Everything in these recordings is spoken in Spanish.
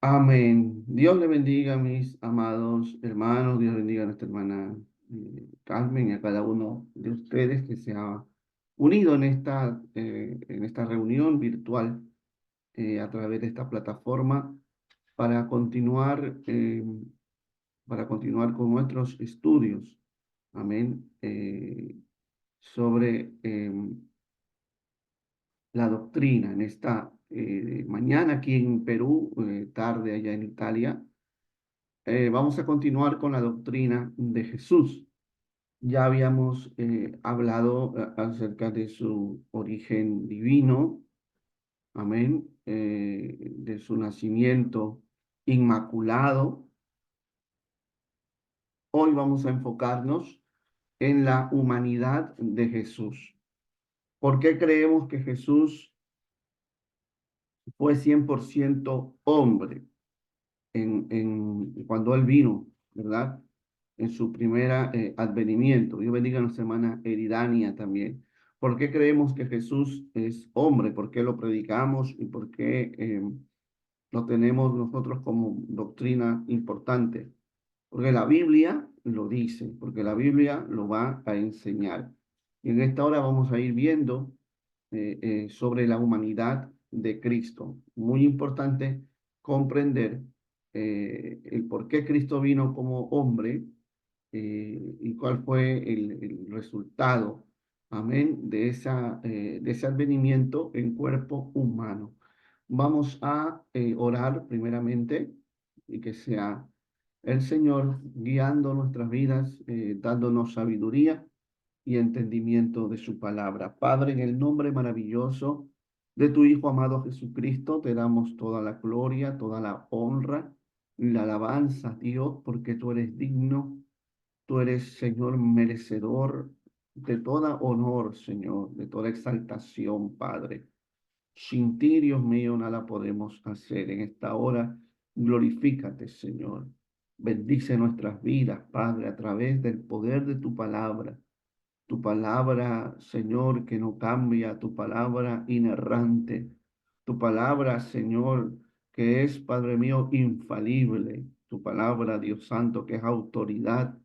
Amén. Dios le bendiga, mis amados hermanos. Dios bendiga a nuestra hermana Carmen y a cada uno de ustedes que se ha unido en esta reunión virtual a través de esta plataforma para continuar, eh, para continuar con nuestros estudios. Amén. Sobre la doctrina en esta mañana aquí en Perú, tarde allá en Italia. Vamos a continuar con la doctrina de Jesús. Ya habíamos hablado acerca de su origen divino, amén, de su nacimiento inmaculado. Hoy vamos a enfocarnos en la humanidad de Jesús. ¿Por qué creemos que Jesús fue 100% hombre cuando Él vino, ¿verdad? En su primera advenimiento? Dios bendiga a nuestra hermana Eridania también. ¿Por qué creemos que Jesús es hombre? ¿Por qué lo predicamos? ¿Y por qué lo tenemos nosotros como doctrina importante? Porque la Biblia lo dice, porque la Biblia lo va a enseñar. Y en esta hora vamos a ir viendo sobre la humanidad de Cristo. Muy importante comprender el por qué Cristo vino como hombre y cuál fue el resultado, amén, de ese advenimiento en cuerpo humano. Vamos a orar primeramente y que sea el Señor guiando nuestras vidas, dándonos sabiduría y entendimiento de su palabra. Padre, en el nombre maravilloso de tu Hijo amado Jesucristo, te damos toda la gloria, toda la honra y la alabanza, Dios, porque tú eres digno, tú eres, Señor, merecedor de toda honor, Señor, de toda exaltación, Padre. Sin ti, Dios mío, nada podemos hacer. En esta hora, glorifícate, Señor. Bendice nuestras vidas, Padre, a través del poder de tu palabra, Señor, que no cambia, tu palabra inerrante, tu palabra, Señor, que es, Padre mío, infalible, tu palabra, Dios Santo, que es autoridad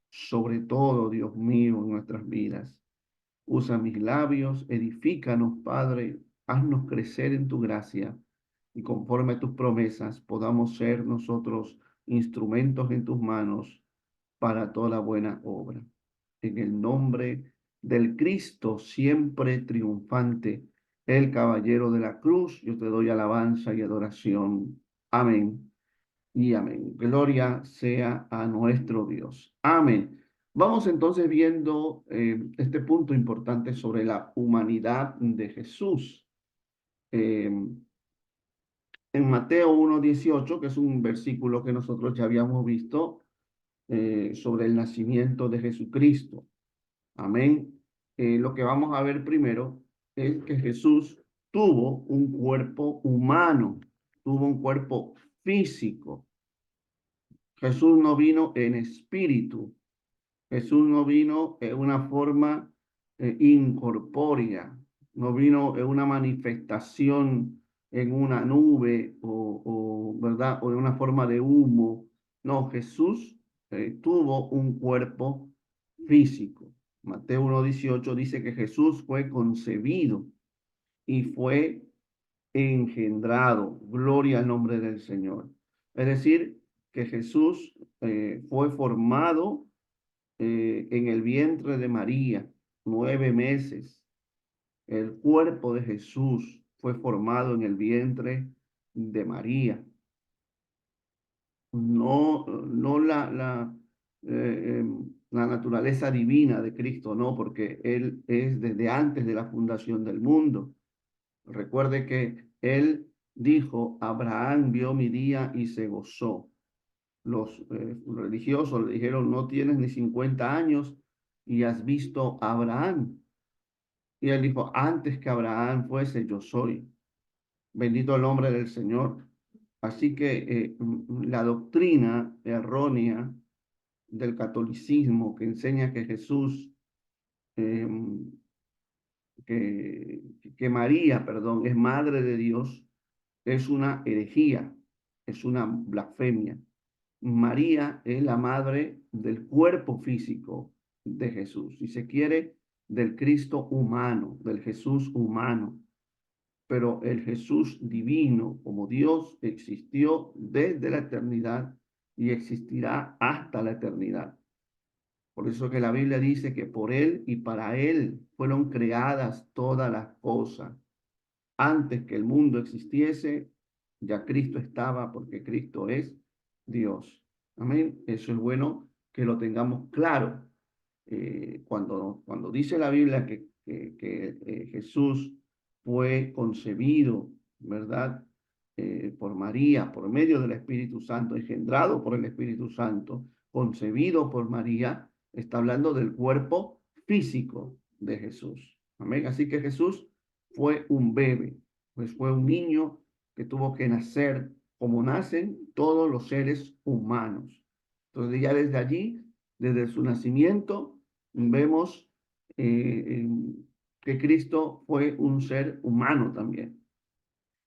sobre todo, Dios mío, en nuestras vidas. Usa mis labios, edifícanos, Padre, haznos crecer en tu gracia y conforme a tus promesas podamos ser nosotros instrumentos en tus manos para toda buena obra. En el nombre del Cristo siempre triunfante, el caballero de la cruz, yo te doy alabanza y adoración. Amén y amén. Gloria sea a nuestro Dios. Amén. Vamos entonces viendo este punto importante sobre la humanidad de Jesús. En Mateo 1:18, que es un versículo que nosotros ya habíamos visto sobre el nacimiento de Jesucristo. Amén. Lo que vamos a ver primero es que Jesús tuvo un cuerpo humano, tuvo un cuerpo físico. Jesús no vino en espíritu. Jesús no vino en una forma incorpórea, no vino en una manifestación en una nube ¿verdad? O en una forma de humo. No, Jesús tuvo un cuerpo físico. Mateo 1:18 dice que Jesús fue concebido y fue engendrado. Gloria al nombre del Señor. Es decir, que Jesús fue formado en el vientre de María, 9 meses. El cuerpo de Jesús fue formado en el vientre de María. No la naturaleza divina de Cristo, no, porque Él es desde antes de la fundación del mundo. Recuerde que Él dijo, Abraham vio mi día y se gozó. Los religiosos le dijeron, no tienes ni 50 años y has visto a Abraham. Y él dijo, antes que Abraham fuese, yo soy. Bendito el nombre del Señor. Así que la doctrina errónea del catolicismo que enseña que Jesús, eh, que María, perdón, es madre de Dios, es una herejía. es una blasfemia. María es la madre del cuerpo físico de Jesús, si se quiere, del Cristo humano, del Jesús humano. Pero el Jesús divino, como Dios, existió desde la eternidad y existirá hasta la eternidad. Por eso que la Biblia dice que por Él y para Él fueron creadas todas las cosas. Antes que el mundo existiese, ya Cristo estaba porque Cristo es Dios. Amén. Eso es bueno que lo tengamos claro. Cuando dice la Biblia que Jesús fue concebido, ¿verdad? Por María, por medio del Espíritu Santo, engendrado por el Espíritu Santo, concebido por María, está hablando del cuerpo físico de Jesús. Amén. Así que Jesús fue un bebé, pues fue un niño que tuvo que nacer como nacen todos los seres humanos. Entonces ya desde allí, desde su nacimiento, vemos eh, que Cristo fue un ser humano también.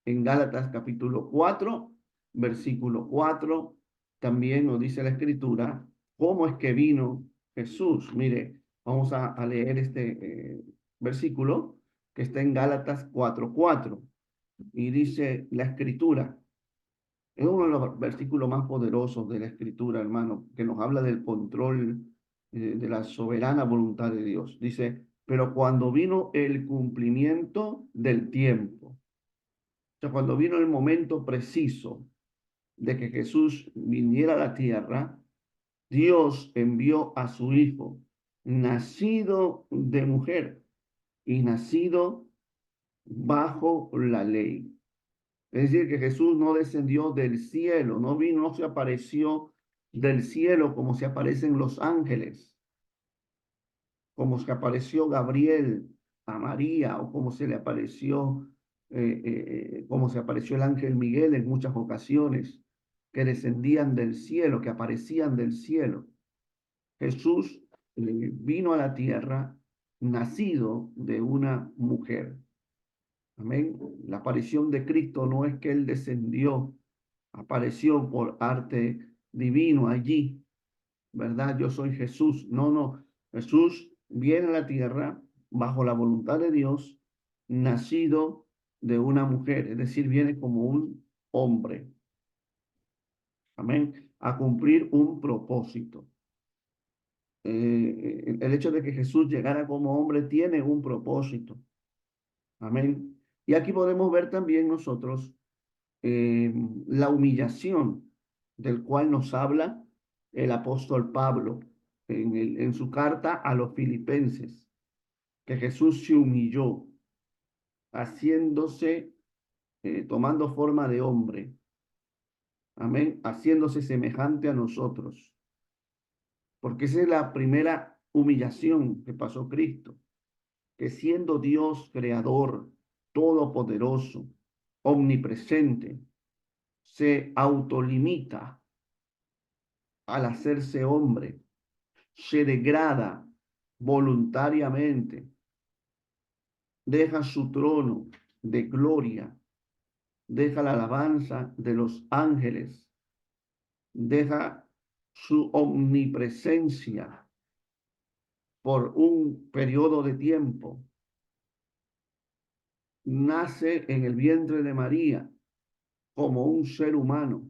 En Gálatas capítulo 4, versículo 4, también nos dice la escritura cómo es que vino Jesús. Mire, vamos a leer este versículo que está en Gálatas 4:4 y dice la escritura. Es uno de los versículos más poderosos de la escritura, hermano, que nos habla del control de la soberana voluntad de Dios. Dice, pero cuando vino el cumplimiento del tiempo, o sea, cuando vino el momento preciso de que Jesús viniera a la tierra, Dios envió a su Hijo, nacido de mujer y nacido bajo la ley. Es decir, que Jesús no descendió del cielo, no vino, no se apareció del cielo como se aparecen los ángeles, como se apareció Gabriel a María o como se le apareció, como se apareció el ángel Miguel en muchas ocasiones, que descendían del cielo, que aparecían del cielo. Jesús vino a la tierra nacido de una mujer. Amén. La aparición de Cristo no es que Él descendió, apareció por arte divino allí, ¿verdad? Yo soy Jesús. No, no. Jesús viene a la tierra bajo la voluntad de Dios, nacido de una mujer, es decir, viene como un hombre. Amén. A cumplir un propósito. El hecho de que Jesús llegara como hombre tiene un propósito. Amén. Y aquí podemos ver también nosotros la humillación del cual nos habla el apóstol Pablo en su carta a los filipenses, que Jesús se humilló, haciéndose, tomando forma de hombre, amén, haciéndose semejante a nosotros, porque esa es la primera humillación que pasó Cristo, que siendo Dios creador, todopoderoso, omnipresente, se autolimita al hacerse hombre, se degrada voluntariamente, deja su trono de gloria, deja la alabanza de los ángeles, deja su omnipresencia por un periodo de tiempo, nace en el vientre de María como un ser humano,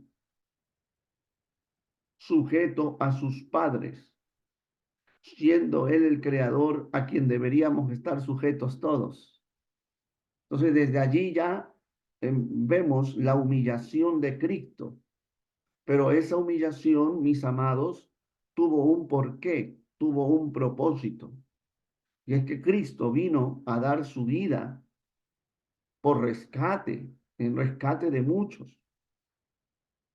sujeto a sus padres, siendo Él el creador a quien deberíamos estar sujetos todos. Entonces, desde allí ya vemos la humillación de Cristo, pero esa humillación, mis amados, tuvo un porqué, tuvo un propósito, y es que Cristo vino a dar su vida por rescate, en rescate de muchos.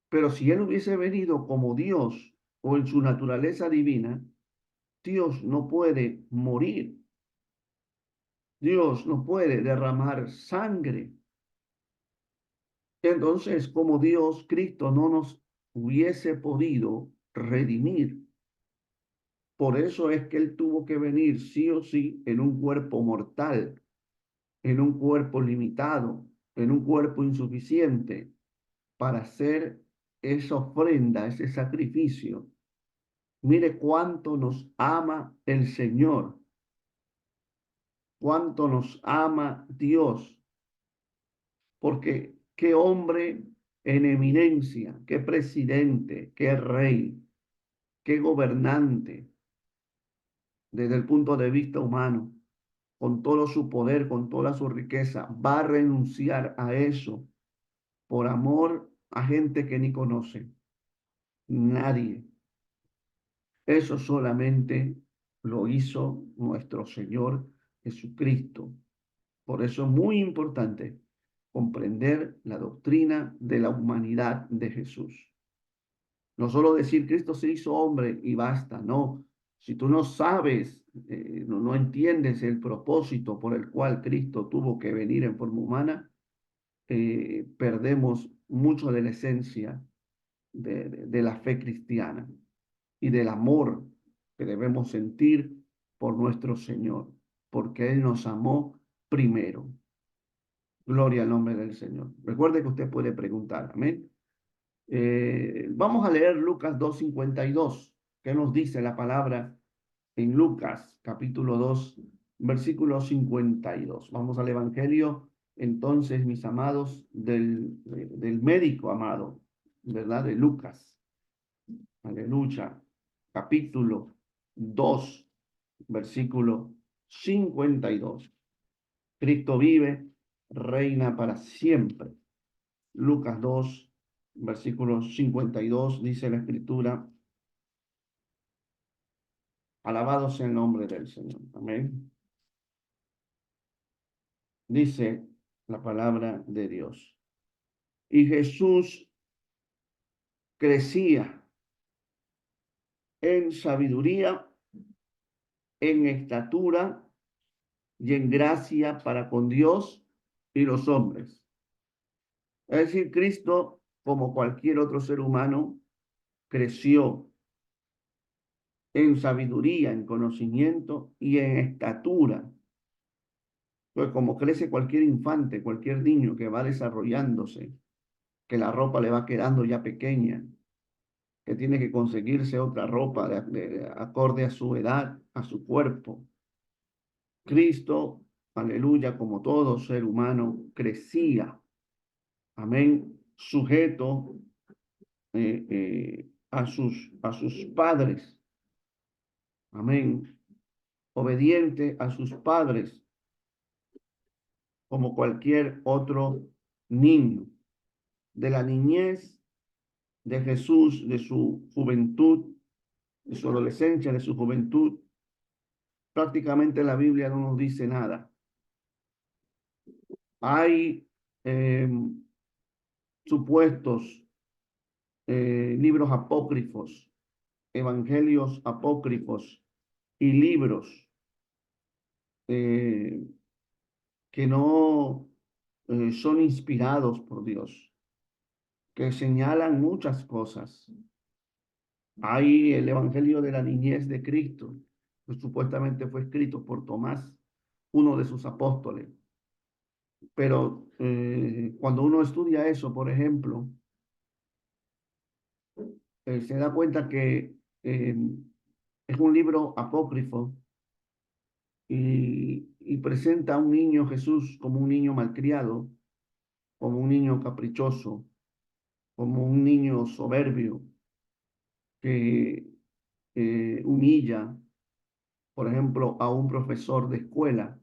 Pero si Él hubiese venido como Dios o en su naturaleza divina, Dios no puede morir. Dios no puede derramar sangre. Entonces, como Dios, Cristo no nos hubiese podido redimir. Por eso es que Él tuvo que venir sí o sí en un cuerpo mortal, en un cuerpo limitado, en un cuerpo insuficiente, para ser esa ofrenda, ese sacrificio. Mire cuánto nos ama el Señor, cuánto nos ama Dios, porque qué hombre en eminencia, qué presidente, qué rey, qué gobernante desde el punto de vista humano, con todo su poder, con toda su riqueza, va a renunciar a eso por amor a gente que ni conoce. Nadie. Eso solamente lo hizo nuestro Señor Jesucristo. Por eso es muy importante comprender la doctrina de la humanidad de Jesús. No solo decir Cristo se hizo hombre y basta, no. Si tú no sabes, no entiendes el propósito por el cual Cristo tuvo que venir en forma humana, perdemos mucho de la esencia de la fe cristiana y del amor que debemos sentir por nuestro Señor, porque Él nos amó primero. Gloria al nombre del Señor. Recuerde que usted puede preguntar, amén. Vamos a leer Lucas 2:52. ¿Qué nos dice la palabra en Lucas capítulo 2, versículo 52? Vamos al Evangelio, entonces, mis amados, del médico amado, ¿verdad? De Lucas. Aleluya. Capítulo 2, versículo 52. Cristo vive, reina para siempre. Lucas 2, versículo 52, dice la Escritura: alabado sea el nombre del Señor. Amén. Dice la palabra de Dios. Y Jesús crecía en sabiduría, en estatura y en gracia para con Dios y los hombres. Es decir, Cristo, como cualquier otro ser humano, creció en sabiduría, en conocimiento y en estatura. Pues como crece cualquier infante, cualquier niño que va desarrollándose, que la ropa le va quedando ya pequeña, que tiene que conseguirse otra ropa acorde a su edad, a su cuerpo. Cristo, aleluya, como todo ser humano, crecía, amén, sujeto a sus padres, amén, obediente a sus padres, como cualquier otro niño. De la niñez de Jesús, de su juventud, de su adolescencia, de su juventud, prácticamente la Biblia no nos dice nada. Hay supuestos libros apócrifos, evangelios apócrifos y libros eh, que no son inspirados por Dios, que señalan muchas cosas. Hay el Evangelio de la niñez de Cristo, que supuestamente fue escrito por Tomás, uno de sus apóstoles. Pero cuando uno estudia eso, por ejemplo, se da cuenta que es un libro apócrifo y presenta a un niño Jesús como un niño malcriado, como un niño caprichoso, como un niño soberbio que humilla, por ejemplo, a un profesor de escuela,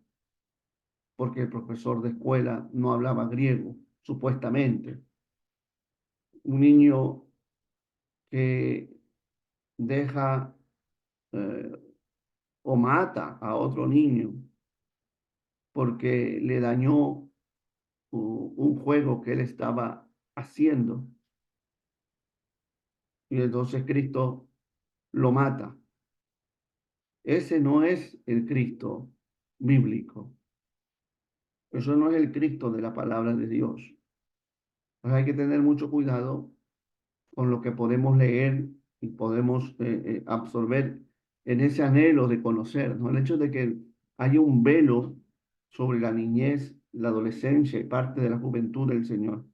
porque el profesor de escuela no hablaba griego, supuestamente. Un niño que deja eh, o mata a otro niño porque le dañó un juego que él estaba haciendo. Y entonces Cristo lo mata. Ese no es el Cristo bíblico. Eso no es el Cristo de la palabra de Dios. Pues hay que tener mucho cuidado con lo que podemos leer y podemos absorber en ese anhelo de conocer, ¿no? El hecho de que haya un velo sobre la niñez, la adolescencia y parte de la juventud del Señor.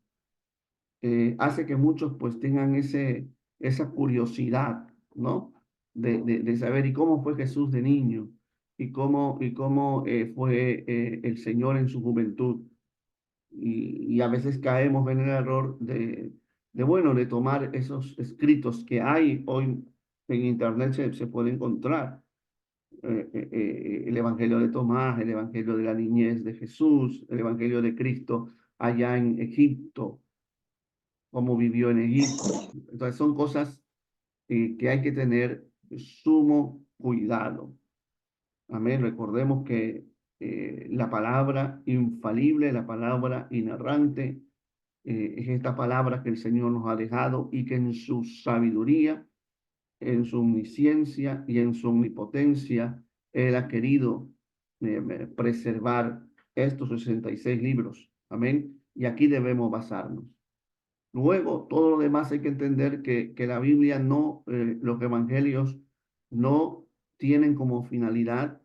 hace que muchos pues tengan esa curiosidad, ¿no? De saber y cómo fue Jesús de niño y cómo fue el Señor en su juventud. Y a veces caemos en el error bueno, de tomar esos escritos que hay hoy en internet, se puede encontrar. El Evangelio de Tomás, el Evangelio de la niñez de Jesús, el Evangelio de Cristo allá en Egipto, cómo vivió en Egipto. Entonces son cosas que hay que tener sumo cuidado. Amén. Recordemos que la palabra infalible, la palabra inerrante, es esta palabra que el Señor nos ha dejado y que en su sabiduría, en su omnisciencia y en su omnipotencia, Él ha querido preservar estos 66 libros. Amén. Y aquí debemos basarnos. Luego, todo lo demás hay que entender que la Biblia no, los evangelios no tienen como finalidad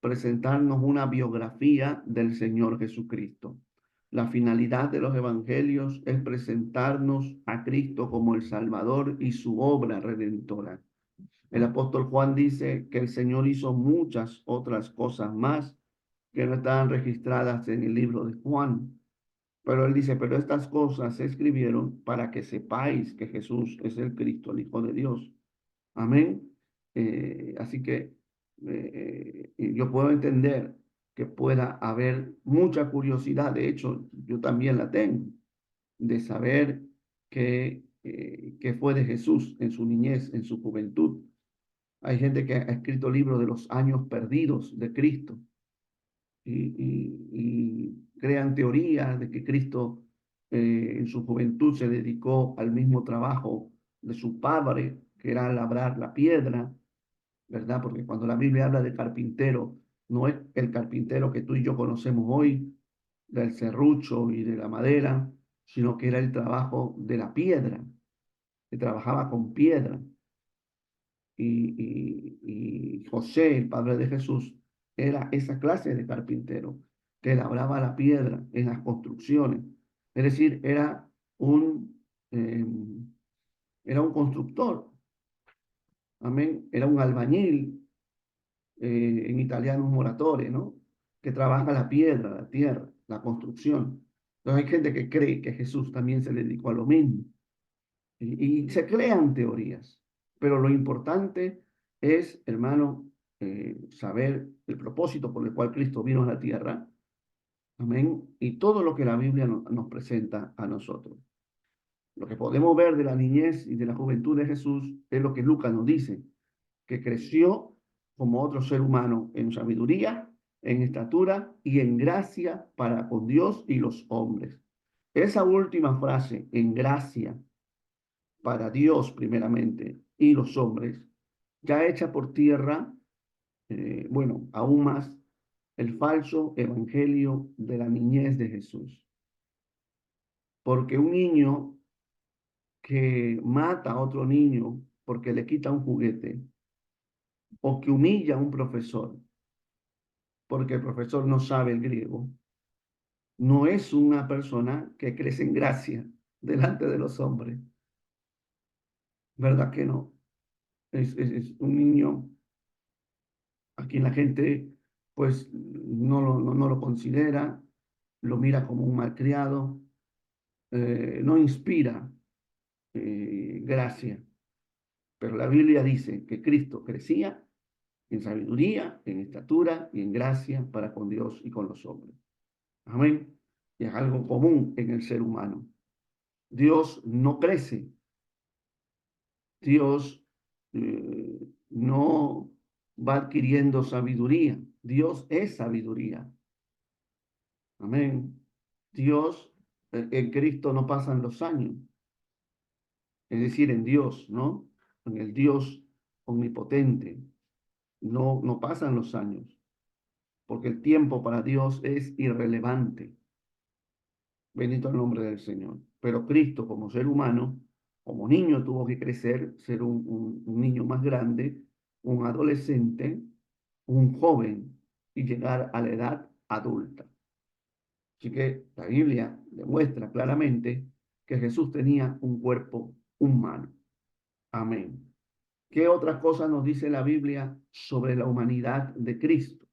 presentarnos una biografía del Señor Jesucristo. La finalidad de los evangelios es presentarnos a Cristo como el Salvador y su obra redentora. El apóstol Juan dice que el Señor hizo muchas otras cosas más que no estaban registradas en el libro de Juan. Pero él dice, pero estas cosas se escribieron para que sepáis que Jesús es el Cristo, el Hijo de Dios. Amén. Así que yo puedo entender que pueda haber mucha curiosidad, de hecho, yo también la tengo, de saber qué fue de Jesús en su niñez, en su juventud. Hay gente que ha escrito libros de los años perdidos de Cristo y crean teorías de que Cristo en su juventud se dedicó al mismo trabajo de su padre, que era labrar la piedra, ¿verdad? Porque cuando la Biblia habla de carpintero, no es el carpintero que tú y yo conocemos hoy, del serrucho y de la madera, sino que era el trabajo de la piedra, que trabajaba con piedra. Y José, el padre de Jesús, era esa clase de carpintero que labraba la piedra en las construcciones. Es decir, eh, era un constructor, amén, era un albañil, en italiano un moratore, ¿no? Que trabaja la piedra, la tierra, la construcción. Entonces hay gente que cree que Jesús también se dedicó a lo mismo. Y se crean teorías, pero lo importante es, hermano, saber el propósito por el cual Cristo vino a la tierra, amén, y todo lo que la Biblia nos presenta a nosotros. Lo que podemos ver de la niñez y de la juventud de Jesús es lo que Lucas nos dice, que creció como otro ser humano en sabiduría, en estatura y en gracia para con Dios y los hombres. Esa última frase, en gracia, para Dios primeramente y los hombres, ya echa por tierra, bueno, aún más, el falso evangelio de la niñez de Jesús. Porque un niño que mata a otro niño porque le quita un juguete, o que humilla a un profesor porque el profesor no sabe el griego, no es una persona que crece en gracia delante de los hombres. ¿Verdad que no? Es un niño a quien la gente pues no lo considera, lo mira como un malcriado, no inspira gracia. Pero la Biblia dice que Cristo crecía en sabiduría, en estatura y en gracia para con Dios y con los hombres. Amén. Y es algo común en el ser humano. Dios no crece, Dios no va adquiriendo sabiduría, Dios es sabiduría. Amén. Dios, en Cristo no pasan los años, es decir, en Dios, ¿no? En el Dios omnipotente, no pasan los años, porque el tiempo para Dios es irrelevante. Bendito el nombre del Señor. Pero Cristo, como ser humano, como niño, tuvo que crecer, ser un niño más grande, un adolescente, un joven y llegar a la edad adulta. Así que la Biblia demuestra claramente que Jesús tenía un cuerpo humano. Amén. ¿Qué otras cosas nos dice la Biblia sobre la humanidad de Cristo?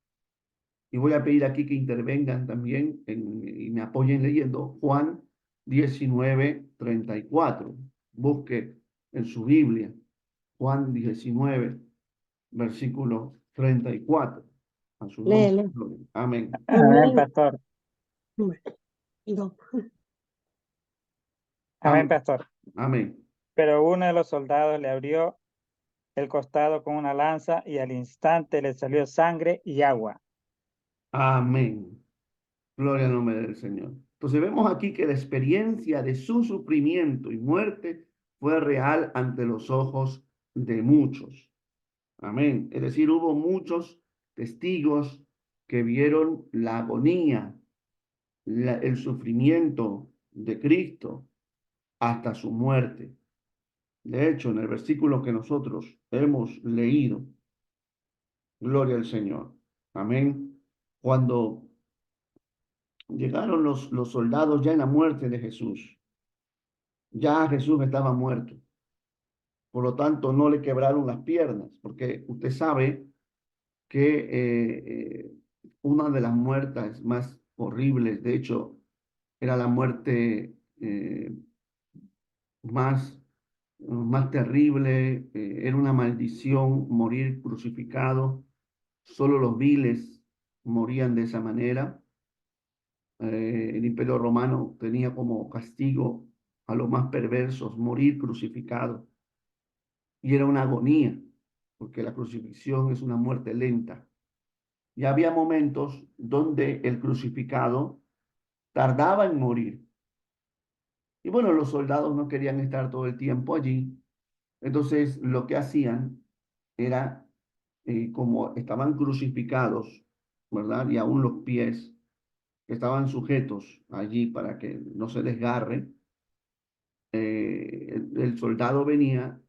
Y voy a pedir aquí que intervengan también y me apoyen leyendo Juan 19:34. Busque en su Biblia Juan 19, versículo 34. A su nombre. Léelo. Amén. Amén, pastor. Digo, Amén, Amén. pastor. Amén. Pero uno de los soldados le abrió el costado con una lanza y al instante le salió sangre y agua. Amén. Gloria al nombre del Señor. Entonces vemos aquí que la experiencia de su sufrimiento y muerte fue real ante los ojos de muchos. Amén. Es decir, hubo muchos testigos que vieron la agonía, el sufrimiento de Cristo hasta su muerte. De hecho, en el versículo que nosotros hemos leído, gloria al Señor. Amén. Cuando llegaron los soldados ya en la muerte de Jesús, ya Jesús estaba muerto. Por lo tanto, no le quebraron las piernas, porque usted sabe que una de las muertes más horribles, de hecho, era la muerte más terrible, era una maldición morir crucificado. Solo los viles morían de esa manera. El Imperio Romano tenía como castigo a los más perversos morir crucificados. Y era una agonía, porque la crucifixión es una muerte lenta. Y había momentos donde el crucificado tardaba en morir. Y bueno, los soldados no querían estar todo el tiempo allí. Entonces, lo que hacían era, como estaban crucificados, ¿verdad? Y aún los pies estaban sujetos allí para que no se desgarre, el soldado venía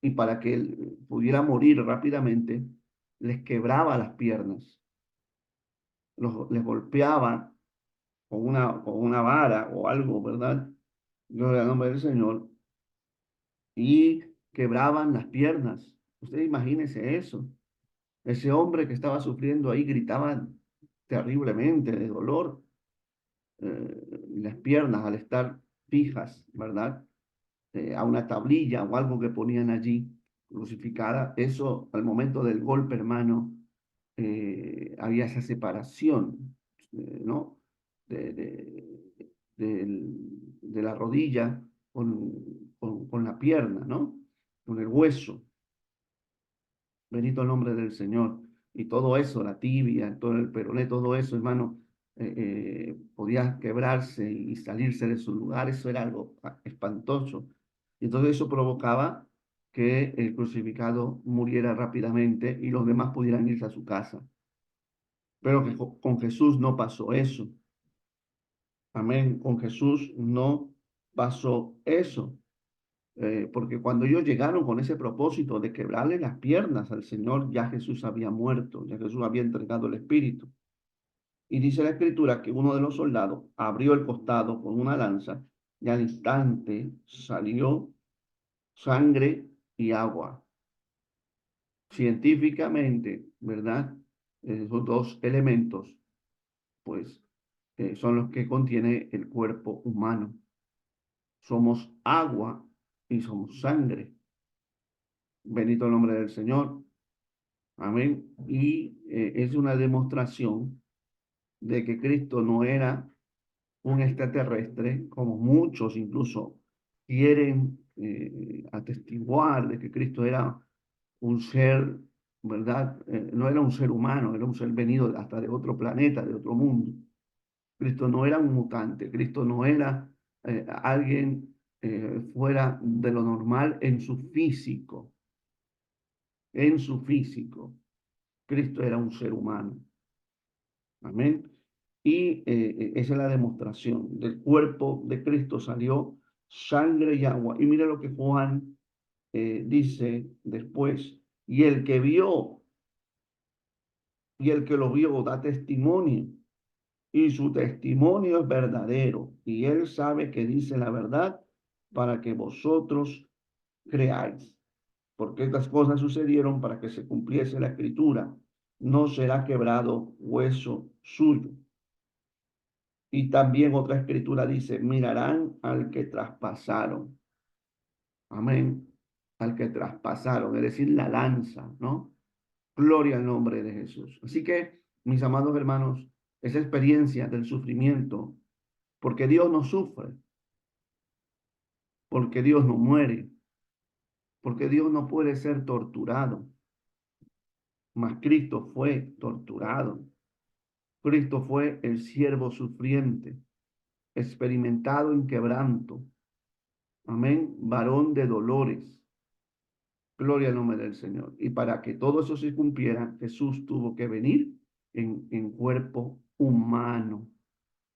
y para que él pudiera morir rápidamente, les quebraba las piernas, les golpeaba con una vara o algo, ¿verdad? Gloria al nombre del Señor, y quebraban las piernas. Usted imagínese eso. Ese hombre que estaba sufriendo ahí gritaba terriblemente de dolor. Las piernas al estar fijas, ¿verdad? A una tablilla o algo que ponían allí crucificada, eso al momento del golpe, hermano, había esa separación, ¿no? De, de, de la rodilla con la pierna, ¿no? Con el hueso. Bendito el nombre del Señor. Y todo eso, la tibia, todo el peroné, todo eso, hermano, podía quebrarse y salirse de su lugar. Eso era algo espantoso. Y entonces eso provocaba que el crucificado muriera rápidamente y los demás pudieran irse a su casa. Pero que con Jesús no pasó eso. Amén. Con Jesús no pasó eso. Porque cuando ellos llegaron con ese propósito de quebrarle las piernas al Señor, ya Jesús había muerto, ya Jesús había entregado el Espíritu. Y dice la Escritura que uno de los soldados abrió el costado con una lanza y al instante salió sangre y agua. Científicamente, ¿verdad? Esos dos elementos, pues, son los que contiene el cuerpo humano. Somos agua y somos sangre. Bendito el nombre del Señor. Amén. Y es una demostración de que Cristo no era un extraterrestre, como muchos incluso quieren atestiguar de que Cristo era un ser, ¿verdad? No era un ser humano, era un ser venido hasta de otro planeta, de otro mundo. Cristo no era un mutante, Cristo no era alguien fuera de lo normal en su físico, en su físico. Cristo era un ser humano. Amén. Y esa es la demostración. Del cuerpo de Cristo salió sangre y agua. Y mire lo que Juan dice después. Y el que vio y el que lo vio da testimonio. y su testimonio es verdadero, y él sabe que dice la verdad para que vosotros creáis. Porque estas cosas sucedieron para que se cumpliese la escritura. No será quebrado hueso suyo. Y también otra escritura dice, mirarán al que traspasaron. Amén. Al que traspasaron, es decir, la lanza, ¿no? Gloria al nombre de Jesús. Así que, mis amados hermanos, esa experiencia del sufrimiento, porque Dios no sufre, porque Dios no muere, porque Dios no puede ser torturado, mas Cristo fue torturado. Cristo fue el siervo sufriente, experimentado en quebranto. Amén. Varón de dolores. Gloria al nombre del Señor. Y para que todo eso se cumpliera, Jesús tuvo que venir en cuerpo humano.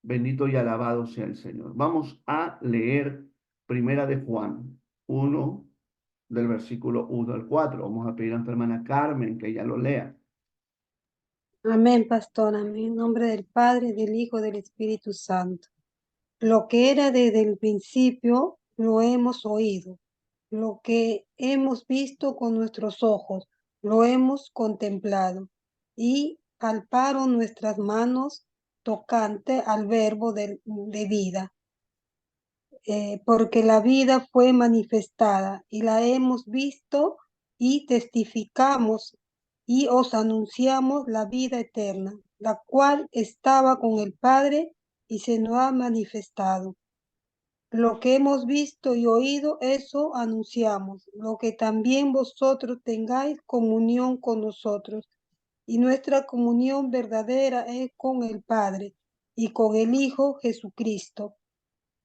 Bendito y alabado sea el Señor. Vamos a leer Primera de Juan 1, del versículo 1 al 4. Vamos a pedir a nuestra hermana Carmen que ella lo lea. Amén, pastor. Amén. En nombre del Padre, del Hijo, del Espíritu Santo. Lo que era desde el principio, lo hemos oído. Lo que hemos visto con nuestros ojos, lo hemos contemplado. Y palparon nuestras manos tocante al verbo de vida. Porque la vida fue manifestada y la hemos visto y testificamos y os anunciamos la vida eterna, la cual estaba con el Padre y se nos ha manifestado. Lo que hemos visto y oído, eso anunciamos, lo que también vosotros tengáis comunión con nosotros. Y nuestra comunión verdadera es con el Padre y con el Hijo Jesucristo.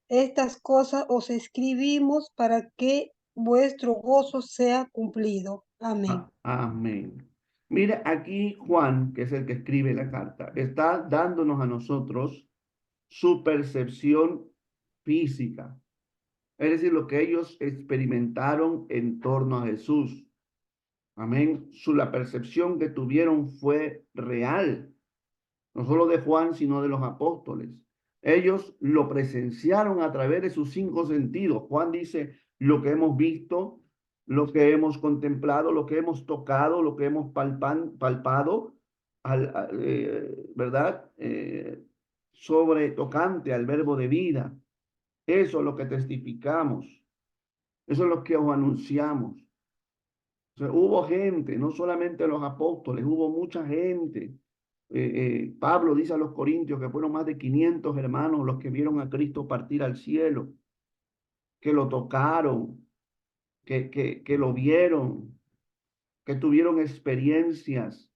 Estas cosas os escribimos para que vuestro gozo sea cumplido. Amén. Amén. Mira, aquí Juan, que es el que escribe la carta, está dándonos a nosotros su percepción física, es decir, lo que ellos experimentaron en torno a Jesús. Amén. La percepción que tuvieron fue real, no solo de Juan, sino de los apóstoles. Ellos lo presenciaron a través de sus 5 sentidos. Juan dice, lo que hemos visto, lo que hemos contemplado, lo que hemos tocado, lo que hemos palpado, ¿verdad? Sobre tocante al verbo de vida. Eso es lo que testificamos. Eso es lo que os anunciamos. O sea, hubo gente, no solamente los apóstoles, hubo mucha gente. Pablo dice a los corintios que fueron más de 500 hermanos los que vieron a Cristo partir al cielo, que lo tocaron, que lo vieron, que tuvieron experiencias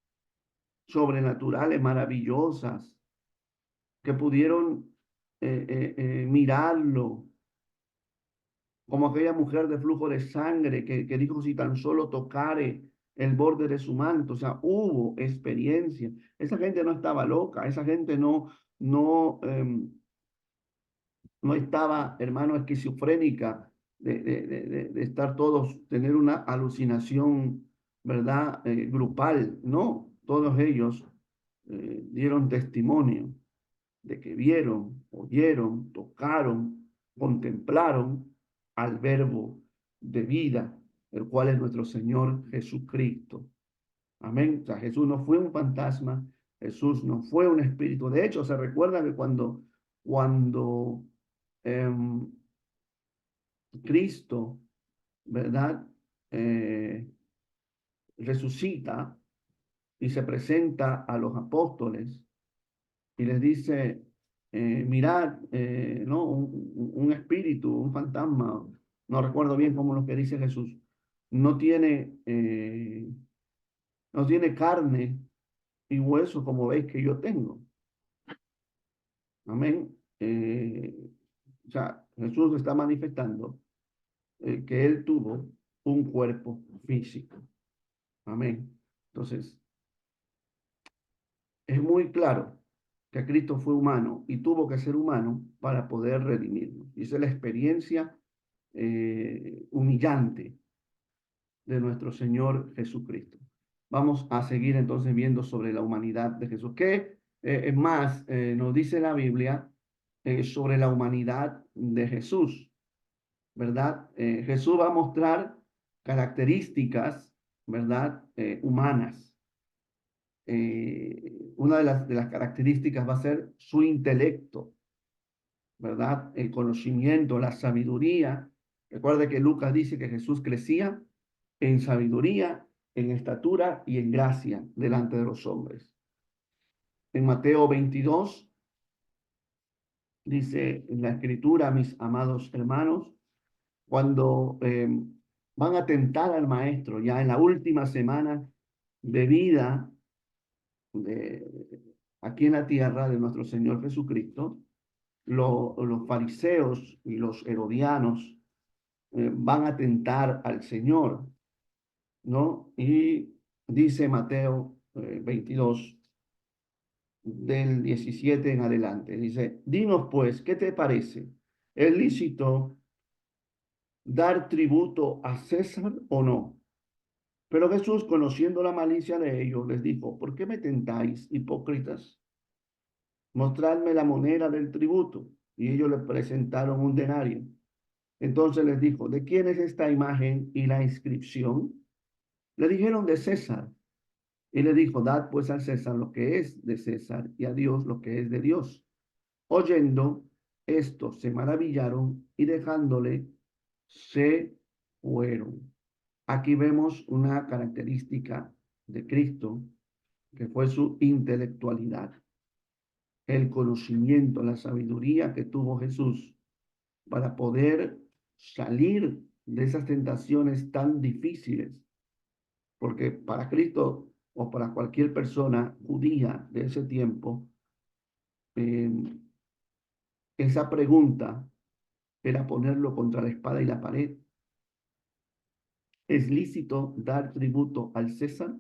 sobrenaturales maravillosas, que pudieron mirarlo, como aquella mujer de flujo de sangre que dijo si tan solo tocare el borde de su manto. O sea, hubo experiencia. Esa gente no estaba loca, esa gente no estaba, hermano, esquizofrénica de estar todos, tener una alucinación, ¿verdad? Grupal. No, todos ellos dieron testimonio de que vieron, oyeron, tocaron, contemplaron al verbo de vida, el cual es nuestro Señor Jesucristo. Amén. O sea, Jesús no fue un fantasma, Jesús no fue un espíritu. De hecho, se recuerda que cuando Cristo, ¿verdad? Resucita y se presenta a los apóstoles y les dice, mirad, ¿no? Un espíritu, un fantasma, no recuerdo bien cómo lo que dice Jesús, no tiene, no tiene carne y hueso como veis que yo tengo. Amén. O sea, Jesús está manifestando que él tuvo un cuerpo físico. Amén. Entonces, es muy claro que Cristo fue humano y tuvo que ser humano para poder redimirnos. Y esa es la experiencia humillante de nuestro Señor Jesucristo. Vamos a seguir entonces viendo sobre la humanidad de Jesús. ¿Qué Es más, nos dice la Biblia sobre la humanidad de Jesús, ¿verdad? Jesús va a mostrar características, ¿verdad? Humanas. Una de las características va a ser su intelecto, ¿verdad? El conocimiento, la sabiduría. Recuerda que Lucas dice que Jesús crecía en sabiduría, en estatura y en gracia delante de los hombres. En Mateo 22 dice en la escritura, mis amados hermanos, cuando van a tentar al maestro ya en la última semana de vida de, aquí en la tierra de nuestro Señor Jesucristo, los fariseos y los herodianos van a tentar al Señor, ¿no? Y dice Mateo 22, del 17 en adelante, dice, dinos pues, ¿qué te parece? ¿Es lícito dar tributo a César o no? Pero Jesús, conociendo la malicia de ellos, les dijo, ¿por qué me tentáis, hipócritas? Mostradme la moneda del tributo. Y ellos le presentaron un denario. Entonces les dijo, ¿de quién es esta imagen y la inscripción? Le dijeron de César. Y le dijo, dad pues al César lo que es de César y a Dios lo que es de Dios. Oyendo esto, se maravillaron y dejándole, se fueron. Aquí vemos una característica de Cristo, que fue su intelectualidad, el conocimiento, la sabiduría que tuvo Jesús para poder salir de esas tentaciones tan difíciles, porque para Cristo o para cualquier persona judía de ese tiempo, eh, esa pregunta era ponerlo contra la espada y la pared. ¿Es lícito dar tributo al César?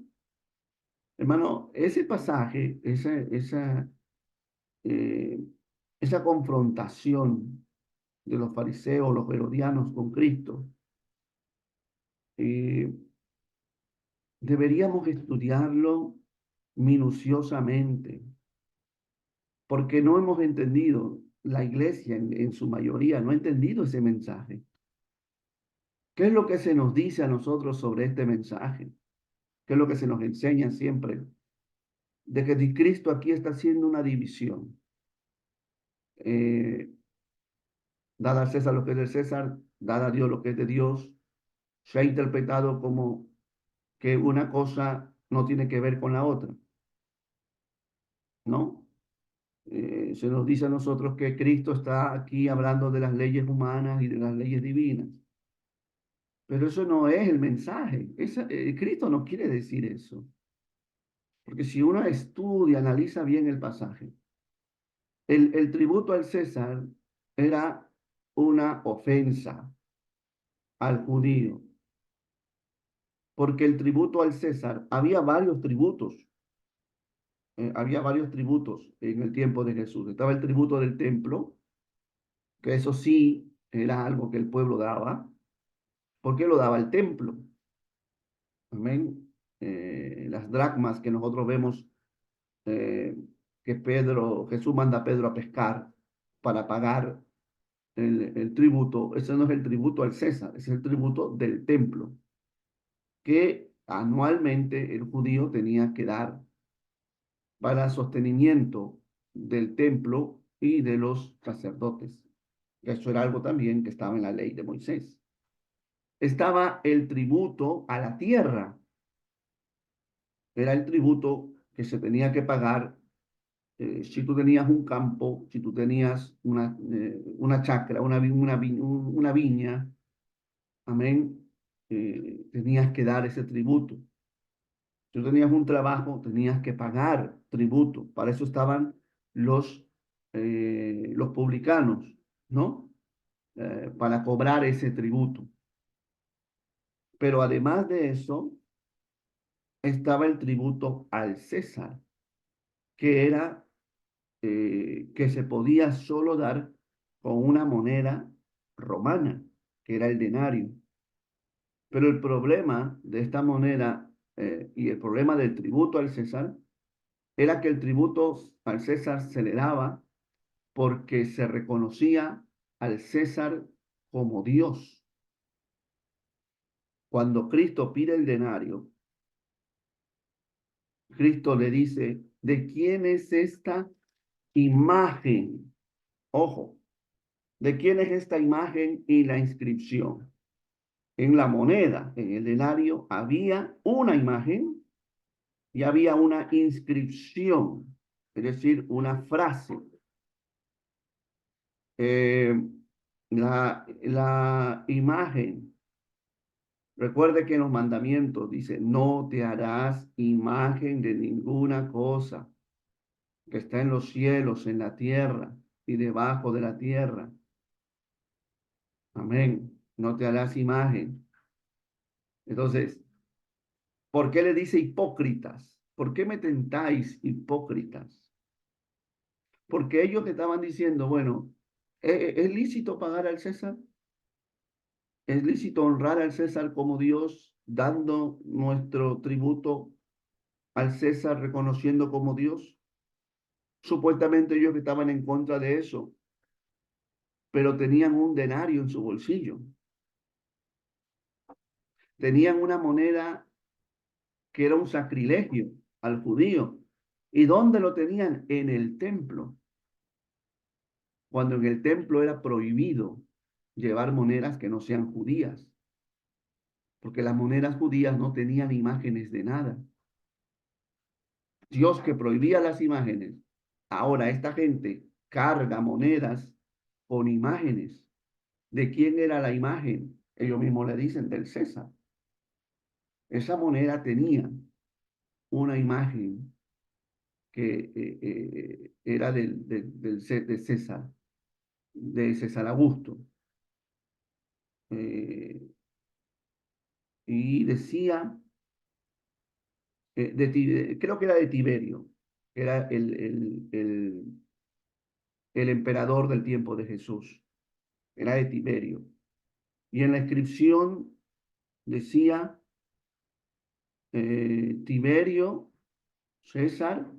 Hermano, ese pasaje, eh, esa confrontación de los fariseos, los herodianos con Cristo, eh, deberíamos estudiarlo minuciosamente, porque no hemos entendido, la iglesia en su mayoría no ha entendido ese mensaje. ¿Qué es lo que se nos dice a nosotros sobre este mensaje? ¿Qué es lo que se nos enseña siempre? De que Cristo aquí está haciendo una división. Eh, Dada a César lo que es de César, dada a Dios lo que es de Dios, se ha interpretado como que una cosa no tiene que ver con la otra, ¿no? Se nos dice a nosotros que Cristo está aquí hablando de las leyes humanas y de las leyes divinas, pero eso no es el mensaje. Cristo no quiere decir eso, porque si uno estudia, analiza bien el pasaje, el tributo al César era una ofensa al judío, porque el tributo al César, había varios tributos en el tiempo de Jesús. Estaba el tributo del templo, que eso sí era algo que el pueblo daba. ¿Por qué lo daba el templo? Amén. Las dracmas que nosotros vemos eh, que Jesús manda a Pedro a pescar para pagar el tributo, ese no es el tributo al César, ese es el tributo del templo, que anualmente el judío tenía que dar para sostenimiento del templo y de los sacerdotes. Eso era algo también que estaba en la ley de Moisés. Estaba el tributo a la tierra. Era el tributo que se tenía que pagar si tú tenías un campo, si tú tenías una chacra, una viña, amén, tenías que dar ese tributo. Si tú tenías un trabajo, tenías que pagar tributo. Para eso estaban los publicanos, ¿no? Para cobrar ese tributo. Pero además de eso, estaba el tributo al César, que era que se podía solo dar con una moneda romana, que era el denario. Pero el problema de esta moneda y el problema del tributo al César era que el tributo al César se le daba porque se reconocía al César como Dios. Cuando Cristo pide el denario, Cristo le dice, ¿de quién es esta imagen? Ojo, ¿de quién es esta imagen y la inscripción? En la moneda, en el denario, había una imagen y había una inscripción, es decir, una frase. Eh, la imagen, recuerde que en los mandamientos dice, no te harás imagen de ninguna cosa que está en los cielos, en la tierra y debajo de la tierra. Amén. No te harás imagen. Entonces, ¿por qué le dice hipócritas? ¿Por qué me tentáis, hipócritas? Porque ellos estaban diciendo, bueno, ¿es lícito pagar al César? ¿Es lícito honrar al César como Dios, dando nuestro tributo al César, reconociendo como Dios? Supuestamente ellos estaban en contra de eso, pero tenían un denario en su bolsillo. Tenían una moneda que era un sacrilegio al judío. ¿Y dónde lo tenían? En el templo. Cuando en el templo era prohibido llevar monedas que no sean judías, porque las monedas judías no tenían imágenes de nada. Dios que prohibía las imágenes, ahora esta gente carga monedas con imágenes. ¿De quién era la imagen? Ellos mismos le dicen del César. Esa moneda tenía una imagen que era de César, de César Augusto. Eh, y decía, creo que era de Tiberio, era el emperador del tiempo de Jesús, era de Tiberio. Y en la inscripción decía Tiberio César,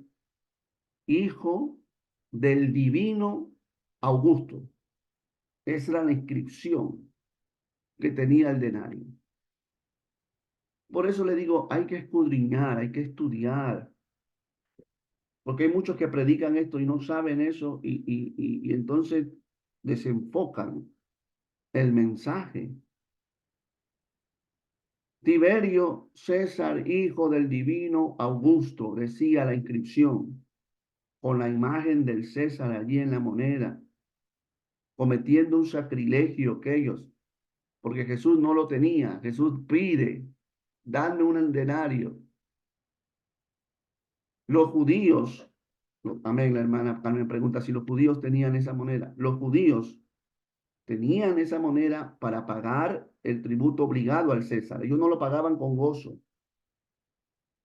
hijo del divino Augusto. Esa era la inscripción que tenía el denario. Por eso le digo, hay que escudriñar, hay que estudiar, porque hay muchos que predican esto y no saben eso y entonces desenfocan el mensaje. Tiberio César, hijo del divino Augusto, decía la inscripción, con la imagen del César allí en la moneda, cometiendo un sacrilegio aquellos, porque Jesús no lo tenía. Jesús pide, dame un denario. Los judíos, amén, la hermana Carmen pregunta si los judíos tenían esa moneda. Los judíos tenían esa moneda para pagar el tributo obligado al César. Ellos no lo pagaban con gozo,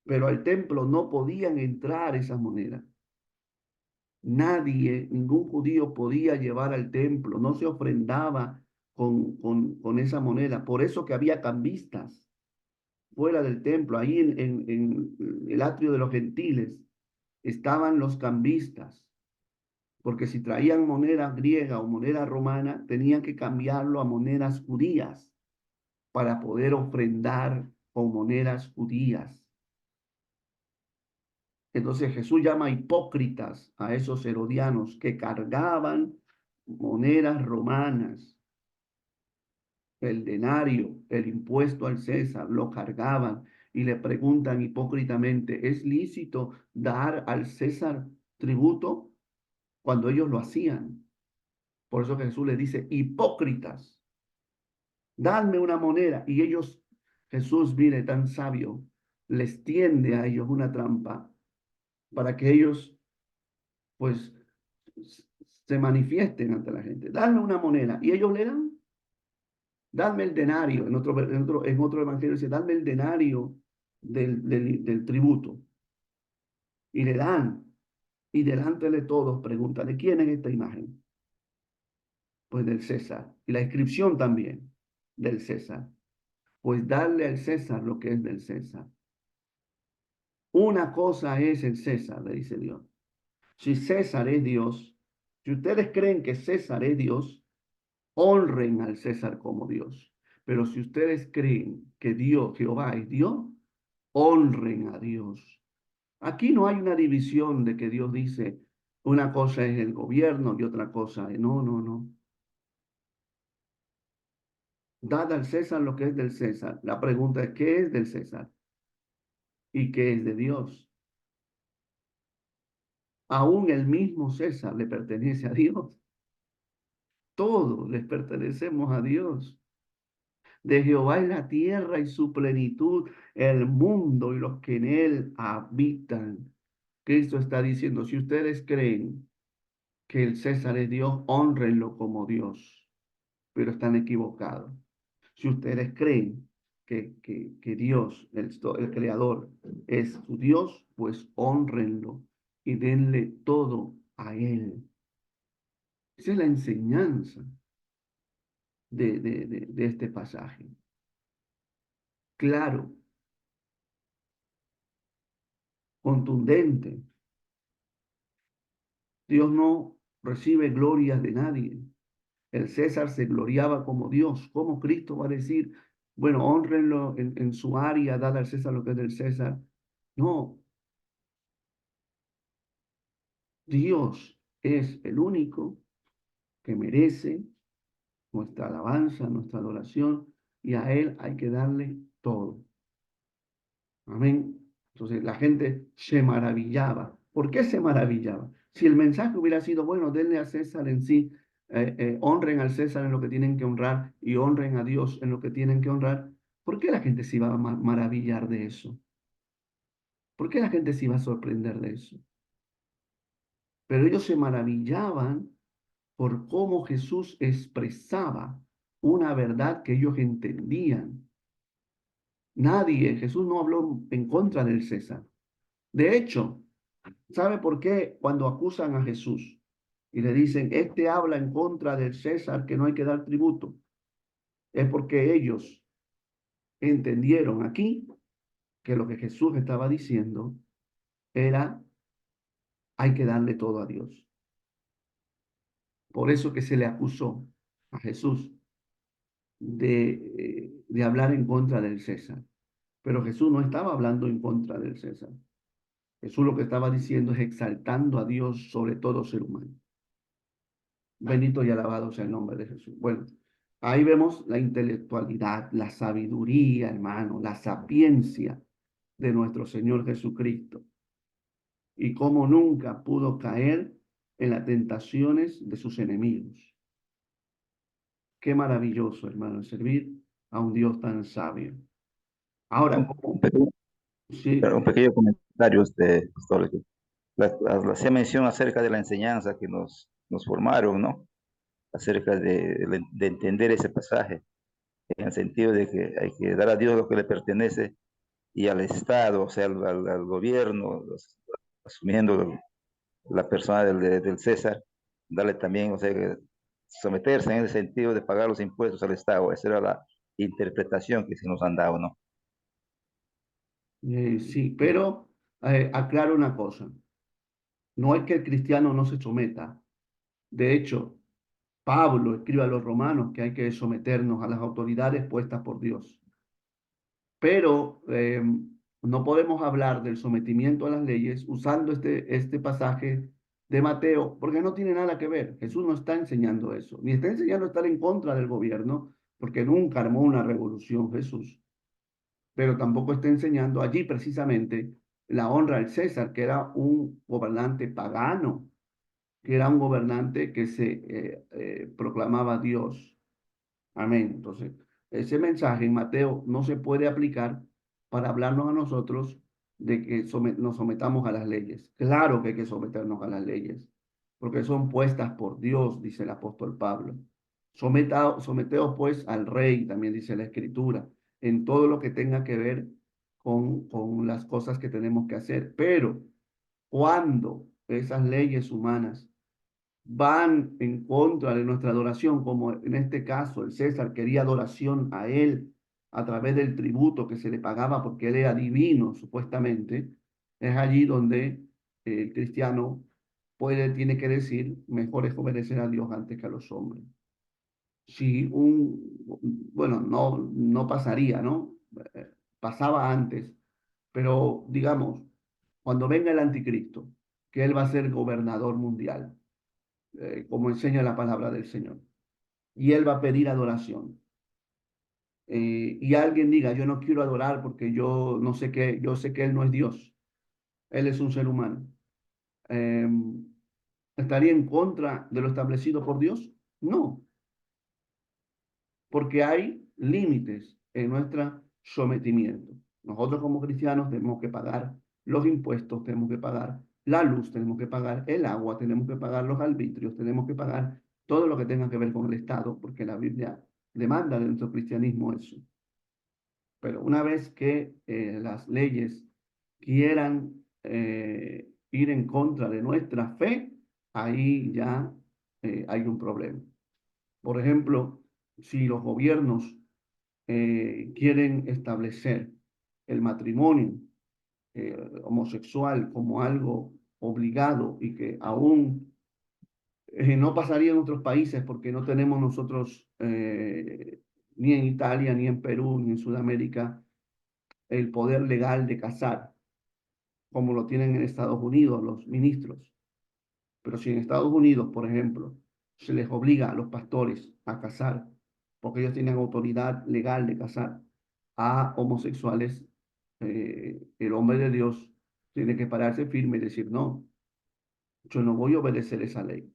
pero al templo no podían entrar esas monedas. Nadie, ningún judío podía llevar al templo, no se ofrendaba con esa moneda. Por eso que había cambistas fuera del templo, ahí en el atrio de los gentiles, estaban los cambistas, porque si traían moneda griega o moneda romana, tenían que cambiarlo a monedas judías para poder ofrendar con monedas judías. Entonces Jesús llama hipócritas a esos herodianos que cargaban monedas romanas, el denario, el impuesto al César, lo cargaban y le preguntan hipócritamente, ¿es lícito dar al César tributo? Cuando ellos lo hacían. Por eso Jesús les dice, hipócritas, dadme una moneda. Y ellos, Jesús, mire, tan sabio, les tiende a ellos una trampa para que ellos, pues, se manifiesten ante la gente. Dadme una moneda. Y ellos le dan. Dadme el denario. En otro evangelio dice, dadme el denario del tributo. Y le dan. Y delante de todos preguntan, ¿de quién es esta imagen? Pues del César. Y la inscripción también del César. Pues darle al César lo que es del César. Una cosa es el César, le dice Dios. Si César es Dios, si ustedes creen que César es Dios, honren al César como Dios. Pero si ustedes creen que Dios, Jehová es Dios, honren a Dios. Aquí no hay una división de que Dios dice una cosa es el gobierno y otra cosa es no, no, no. Dad al César lo que es del César. La pregunta es, ¿qué es del César? ¿Y qué es de Dios? Aún el mismo César le pertenece a Dios. Todos les pertenecemos a Dios. De Jehová es la tierra y su plenitud, el mundo y los que en él habitan. Cristo está diciendo, si ustedes creen que el César es Dios, honrenlo como Dios, pero están equivocados. Si ustedes creen que Dios, el Creador, es su Dios, pues honrenlo y denle todo a Él. Esa es la enseñanza de este pasaje. Claro, contundente. Dios no recibe glorias de nadie. El César se gloriaba como Dios. ¿Cómo Cristo va a decir, bueno, honrenlo en su área, dad al César lo que es del César? No, Dios es el único que merece nuestra alabanza, nuestra adoración, y a Él hay que darle todo. Amén. Entonces la gente se maravillaba. ¿Por qué se maravillaba? Si el mensaje hubiera sido, bueno, denle a César en sí, honren al César en lo que tienen que honrar y honren a Dios en lo que tienen que honrar, ¿por qué la gente se iba a maravillar de eso? ¿Por qué la gente se iba a sorprender de eso? Pero ellos se maravillaban por cómo Jesús expresaba una verdad que ellos entendían. Nadie, Jesús no habló en contra del César. De hecho, ¿sabe por qué cuando acusan a Jesús y le dicen, este habla en contra del César que no hay que dar tributo? Es porque ellos entendieron aquí que lo que Jesús estaba diciendo era, hay que darle todo a Dios. Por eso que se le acusó a Jesús de hablar en contra del César. Pero Jesús no estaba hablando en contra del César. Jesús lo que estaba diciendo es exaltando a Dios sobre todo ser humano. Bendito y alabado sea el nombre de Jesús. Bueno, ahí vemos la intelectualidad, la sabiduría, hermano, la sapiencia de nuestro Señor Jesucristo y cómo nunca pudo caer en las tentaciones de sus enemigos. Qué maravilloso, hermano, servir a un Dios tan sabio. Ahora, Un pequeño, sí, un pequeño comentario, pastor. Hacía mención acerca de la enseñanza que nos formaron, ¿no? Acerca de entender ese pasaje, en el sentido de que hay que dar a Dios lo que le pertenece y al Estado, o sea, al gobierno, asumiendo la persona del César, darle también, o sea, que someterse en el sentido de pagar los impuestos al Estado. Esa era la interpretación que se nos han dado, ¿no? sí, pero aclaro una cosa. No es que el cristiano no se someta. De hecho, Pablo escribe a los romanos que hay que someternos a las autoridades puestas por Dios. Pero no podemos hablar del sometimiento a las leyes usando este pasaje de Mateo, porque no tiene nada que ver. Jesús no está enseñando eso, ni está enseñando a estar en contra del gobierno, porque nunca armó una revolución Jesús, pero tampoco está enseñando allí precisamente la honra al César, que era un gobernante pagano, que era un gobernante que se proclamaba Dios. Amén. Entonces, ese mensaje en Mateo no se puede aplicar para hablarnos a nosotros de que nos sometamos a las leyes. Claro que hay que someternos a las leyes, porque son puestas por Dios, dice el apóstol Pablo. Someteos pues al rey, también dice la escritura, en todo lo que tenga que ver con las cosas que tenemos que hacer. Pero cuando esas leyes humanas van en contra de nuestra adoración, como en este caso el César quería adoración a él a través del tributo que se le pagaba porque él era divino, supuestamente, Es allí donde el cristiano tiene que decir, mejor es obedecer a Dios antes que a los hombres. Si bueno, no pasaría, ¿no? Pasaba antes, pero digamos, cuando venga el anticristo, que él va a ser gobernador mundial, como enseña la palabra del Señor, y él va a pedir adoración. Y alguien diga, yo no quiero adorar porque yo no sé qué, yo sé que él no es Dios, él es un ser humano. Eh, ¿Estaría en contra de lo establecido por Dios? No, porque hay límites en nuestro sometimiento. Nosotros como cristianos tenemos que pagar los impuestos, tenemos que pagar la luz, tenemos que pagar el agua, tenemos que pagar los arbitrios, tenemos que pagar todo lo que tenga que ver con el Estado, porque la Biblia demanda de nuestro cristianismo eso. Pero una vez que las leyes quieran ir en contra de nuestra fe, ahí ya hay un problema. Por ejemplo, si los gobiernos quieren establecer el matrimonio homosexual como algo obligado y que aún no pasaría en otros países porque no tenemos nosotros ni en Italia, ni en Perú, ni en Sudamérica el poder legal de casar, como lo tienen en Estados Unidos los ministros. Pero si en Estados Unidos, por ejemplo, se les obliga a los pastores a casar, porque ellos tienen autoridad legal de casar a homosexuales, el hombre de Dios tiene que pararse firme y decir, no, yo no voy a obedecer esa ley.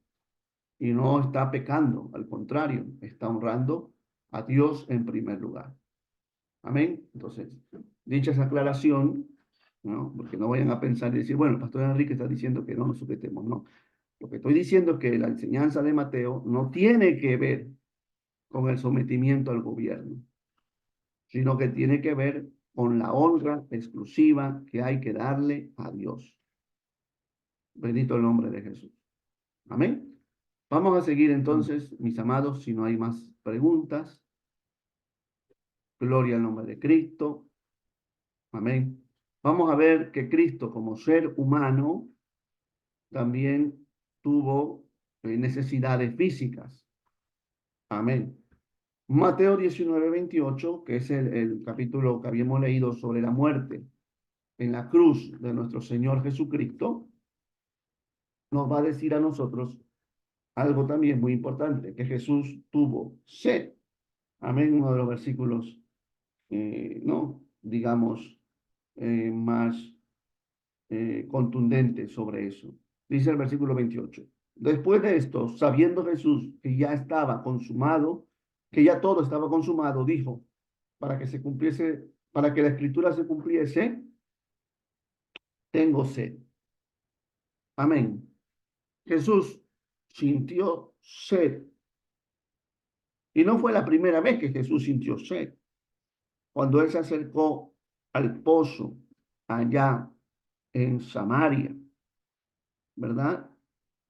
Y no está pecando, al contrario, está honrando a Dios en primer lugar. Amén. Entonces, dicha esa aclaración, ¿no? Porque no vayan a pensar y decir, bueno, el pastor Enrique está diciendo que no nos sujetemos. No. Lo que estoy diciendo es que la enseñanza de Mateo no tiene que ver con el sometimiento al gobierno, sino que tiene que ver con la honra exclusiva que hay que darle a Dios. Bendito el nombre de Jesús. Amén. Vamos a seguir entonces, mis amados, si no hay más preguntas. Gloria al nombre de Cristo. Amén. Vamos a ver que Cristo como ser humano también tuvo necesidades físicas. Amén. Mateo 19:28, que es el capítulo que habíamos leído sobre la muerte en la cruz de nuestro Señor Jesucristo, nos va a decir a nosotros algo también muy importante, que Jesús tuvo sed. Amén, uno de los versículos, no, digamos, más contundentes sobre eso. Dice el versículo 28. Después de esto, sabiendo Jesús que ya estaba consumado, que ya todo estaba consumado, dijo, para que se cumpliese, para que la escritura se cumpliese, tengo sed. Amén. Jesús sintió sed. Y no fue la primera vez que Jesús sintió sed. Cuando él se acercó al pozo allá en Samaria, ¿verdad?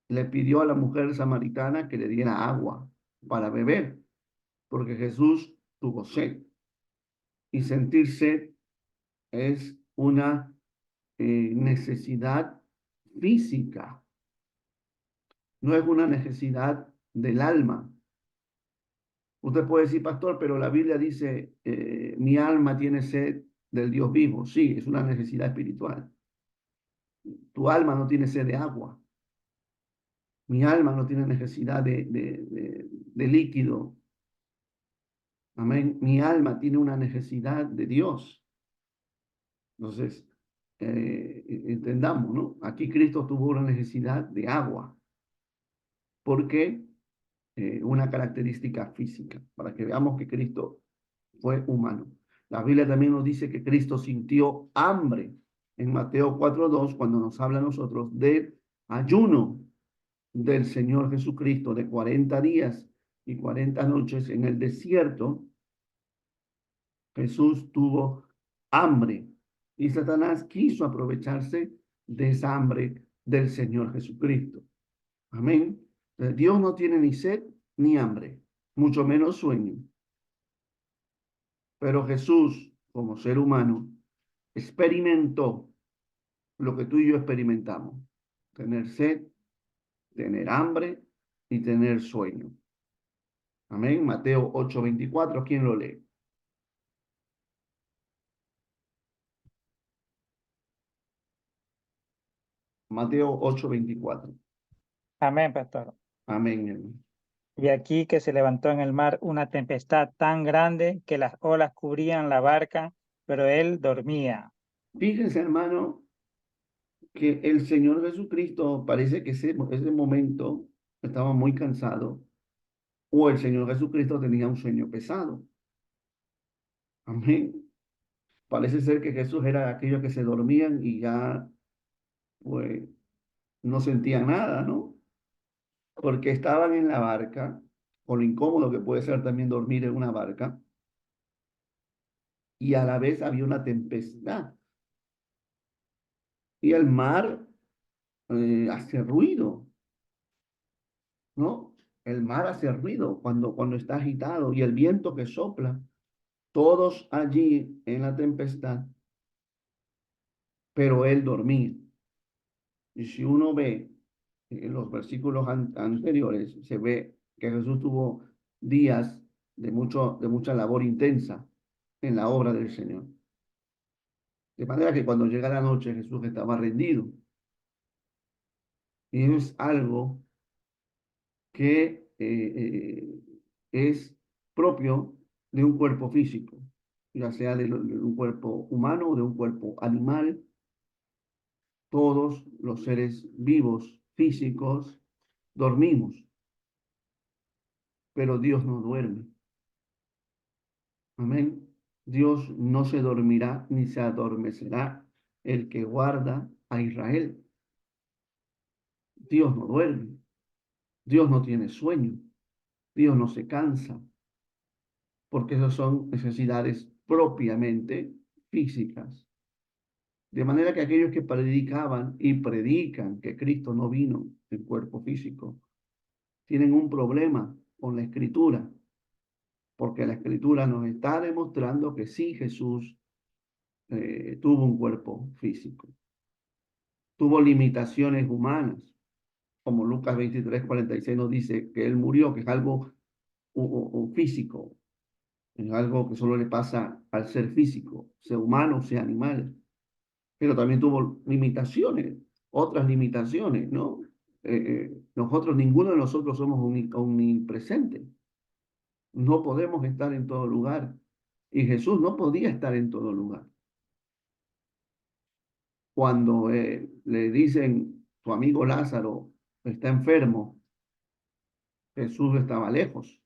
Le pidió a la mujer samaritana que le diera agua para beber, porque Jesús tuvo sed. Y sentir sed es una necesidad física, no es una necesidad del alma. Usted puede decir, pastor, pero la Biblia dice, mi alma tiene sed del Dios vivo. Sí, es una necesidad espiritual. Tu alma no tiene sed de agua. Mi alma no tiene necesidad de líquido. Amén. Mi alma tiene una necesidad de Dios. Entonces, entendamos, ¿no? Aquí Cristo tuvo una necesidad de agua. Porque una característica física, para que veamos que Cristo fue humano. La Biblia también nos dice que Cristo sintió hambre en Mateo 4:2, cuando nos habla a nosotros del ayuno del Señor Jesucristo de 40 días y 40 noches en el desierto. Jesús tuvo hambre y Satanás quiso aprovecharse de esa hambre del Señor Jesucristo. Amén. Dios no tiene ni sed ni hambre, mucho menos sueño. Pero Jesús, como ser humano, experimentó lo que tú y yo experimentamos. Tener sed, tener hambre y tener sueño. Amén. Mateo 8:24, ¿quién lo lee? Mateo 8:24. Amén, pastor. Amén, hermano. Y aquí que se levantó en el mar una tempestad tan grande que las olas cubrían la barca, pero él dormía. Fíjense, hermano, que el Señor Jesucristo parece que ese momento estaba muy cansado o el Señor Jesucristo tenía un sueño pesado. Amén. Parece ser que Jesús era de aquellos que se dormían y ya, pues, no sentían nada, ¿no? Porque estaban en la barca, o lo incómodo que puede ser también dormir en una barca, y a la vez había una tempestad. Y el mar hace ruido, ¿no? El mar hace ruido cuando está agitado y el viento que sopla. Todos allí en la tempestad, pero él dormía. Y si uno ve en los versículos anteriores, se ve que Jesús tuvo días de mucha labor intensa en la obra del Señor. De manera que cuando llega la noche, Jesús estaba rendido. Y eso es algo que es propio de un cuerpo físico, ya sea de un cuerpo humano o de un cuerpo animal. Todos los seres vivos físicos dormimos, pero Dios no duerme. Amén. Dios no se dormirá ni se adormecerá el que guarda a Israel. Dios no duerme. Dios no tiene sueño. Dios no se cansa, porque esas son necesidades propiamente físicas. De manera que aquellos que predicaban y predican que Cristo no vino en cuerpo físico, tienen un problema con la Escritura, porque la Escritura nos está demostrando que sí Jesús tuvo un cuerpo físico, tuvo limitaciones humanas, como Lucas 23:46 nos dice que él murió, que es algo físico, es algo que solo le pasa al ser físico, sea humano, sea animal, pero también tuvo limitaciones, otras limitaciones, ¿no? Nosotros, ninguno de nosotros somos omnipresentes, no podemos estar en todo lugar, y Jesús no podía estar en todo lugar. Cuando le dicen, tu amigo Lázaro está enfermo, Jesús estaba lejos.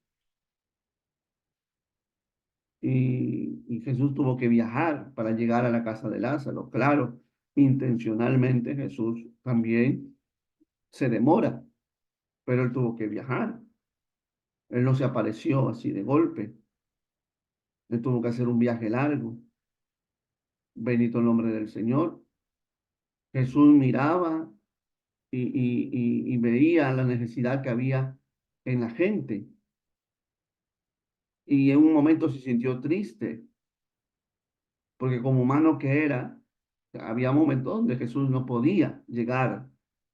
Y Jesús tuvo que viajar para llegar a la casa de Lázaro. Claro, intencionalmente Jesús también se demora, pero él tuvo que viajar. Él no se apareció así de golpe. Él tuvo que hacer un viaje largo. Bendito el nombre del Señor. Jesús miraba y veía la necesidad que había en la gente. Y en un momento se sintió triste, porque como humano que era, había momentos donde Jesús no podía llegar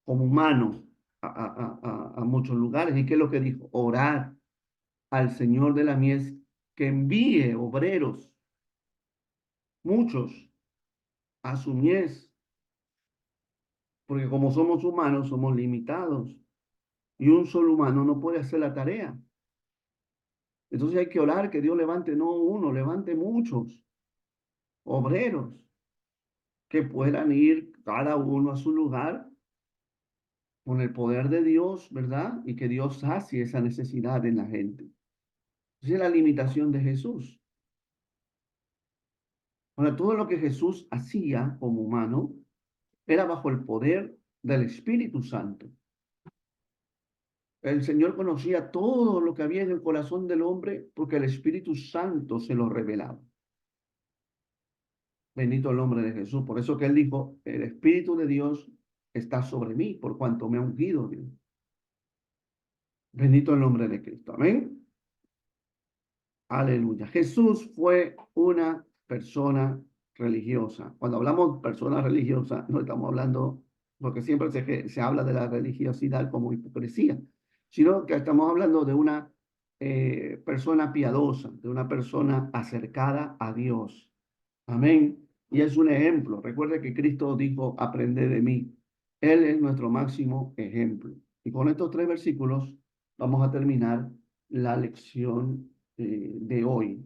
como humano a muchos lugares. ¿Y qué es lo que dijo? Orar al Señor de la mies que envíe obreros, muchos, a su mies, porque como somos humanos, somos limitados. Y un solo humano no puede hacer la tarea. Entonces hay que orar que Dios levante no uno, levante muchos obreros que puedan ir cada uno a su lugar con el poder de Dios, ¿verdad? Y que Dios sacie esa necesidad en la gente. Esa es la limitación de Jesús. Ahora, todo lo que Jesús hacía como humano era bajo el poder del Espíritu Santo. El Señor conocía todo lo que había en el corazón del hombre porque el Espíritu Santo se lo revelaba. Bendito el nombre de Jesús. Por eso que él dijo, el Espíritu de Dios está sobre mí, por cuanto me ha ungido Dios. Bendito el nombre de Cristo. Amén. Aleluya. Jesús fue una persona religiosa. Cuando hablamos de persona religiosa, no estamos hablando, porque siempre se habla de la religiosidad como hipocresía, sino que estamos hablando de una persona piadosa, de una persona acercada a Dios. Amén. Y es un ejemplo. Recuerde que Cristo dijo, aprended de mí. Él es nuestro máximo ejemplo. Y con estos 3 versículos vamos a terminar la lección de hoy.